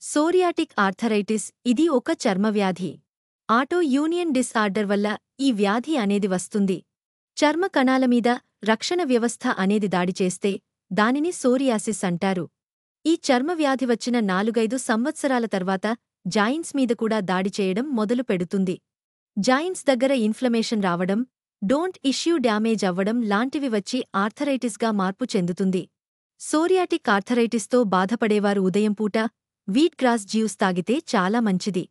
Psoriatic arthritis ఇది ఒక చర్మవ్యాధి. Auto union disorder వల్ల ఈ వ్యాధి అనేది వస్తుంది. చర్మ కణాల మీద రక్షణ వ్యవస్థ అనేది దాడి చేస్తే దానిని సోరియాసిస్ అంటారు. ఈ చర్మవ్యాధి వచ్చిన 4-5 సంవత్సరాల తర్వాత జాయింట్స్ మీద కూడా దాడి చేయడం మొదలు పెడుతుంది. జాయింట్స్ దగ్గర ఇన్ఫ్లమేషన్ రావడం, డోంట్ ఇష్యూ డ్యామేజ్ అవ్వడం లాంటివి వచ్చి ఆర్థరైటిస్గా మార్పు చెందుతుంది. సోరియాటిక్ ఆర్థరైటిస్తో బాధపడేవారు ఉదయం పూట వీట్ గ్రాస్ జ్యూస్ తాగితే చాలా మంచిది.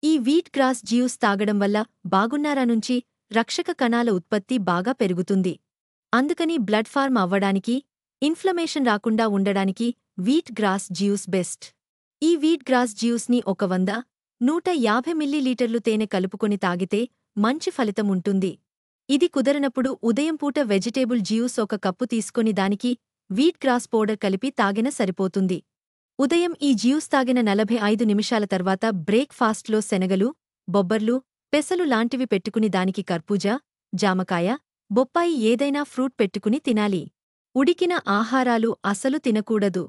ఈ వీట్ గ్రాస్ జ్యూస్ తాగడం వల్ల బాగున్నారా నుంచి రక్షక కణాల ఉత్పత్తి బాగా పెరుగుతుంది. అందుకని బ్లడ్ ఫార్మ్ అవ్వడానికి, ఇన్ఫ్లమేషన్ రాకుండా ఉండడానికి వీట్ గ్రాస్ జ్యూస్ బెస్ట్. ఈ వీట్ గ్రాస్ జ్యూస్ని 100-150 మిల్లీలీటర్లు తేనె కలుపుకొని తాగితే మంచి ఫలితం ఉంటుంది. ఇది కుదరనప్పుడు ఉదయం పూట వెజిటేబుల్ జ్యూస్ 1 కప్పు తీసుకొని దానికి వీట్ గ్రాస్ పౌడర్ కలిపి తాగిన సరిపోతుంది. ఉదయం ఈ జ్యూస్ తాగిన 45 నిమిషాల తర్వాత బ్రేక్ ఫాస్ట్లో శనగలు, బొబ్బర్లు, పెసలు లాంటివి పెట్టుకుని దానికి కర్బూజా, జామకాయ, బొప్పాయి ఏదైనా ఫ్రూట్ పెట్టుకుని తినాలి. ఉడికిన ఆహారాలు అసలు తినకూడదు.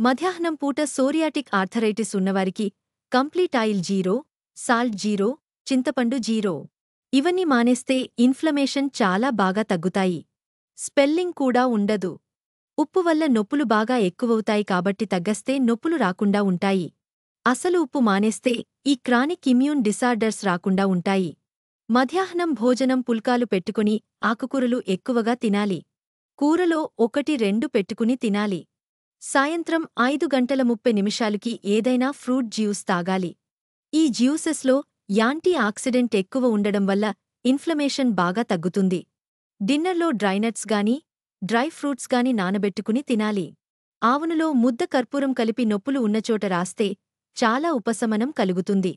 మధ్యాహ్నం పూట సోరియాటిక్ ఆర్థరైటిస్ ఉన్నవారికి కంప్లీట్ ఆయిల్ 0, సాల్ట్ 0, చింతపండు 0 ఇవన్నీ మానేస్తే ఇన్ఫ్లమేషన్ చాలా బాగా తగ్గుతాయి. స్పెల్లింగ్ కూడా ఉండదు. ఉప్పు వల్ల నొప్పులు బాగా ఎక్కువవుతాయి కాబట్టి తగ్గస్తే నొప్పులు రాకుండా ఉంటాయి. అసలు ఉప్పు మానేస్తే ఈ క్రానిక్ ఇమ్యూన్ డిసార్డర్స్ రాకుండా ఉంటాయి. మధ్యాహ్నం భోజనం పుల్కాలు పెట్టుకుని ఆకుకూరలు ఎక్కువగా తినాలి. కూరలో 1-2 పెట్టుకుని తినాలి. సాయంత్రం 5:30 ఏదైనా ఫ్రూట్ జ్యూస్ తాగాలి. ఈ జ్యూసెస్లో యాంటీ ఆక్సిడెంట్ ఎక్కువ ఉండడం వల్ల ఇన్ఫ్లమేషన్ బాగా తగ్గుతుంది. డిన్నర్లో డ్రైనట్స్ గానీ, డ్రై ఫ్రూట్స్ గానీ నానబెట్టుకుని తినాలి. ఆవునులో ముద్ద కర్పూరం కలిపి నొప్పులు ఉన్నచోట రాస్తే చాలా ఉపశమనం కలుగుతుంది.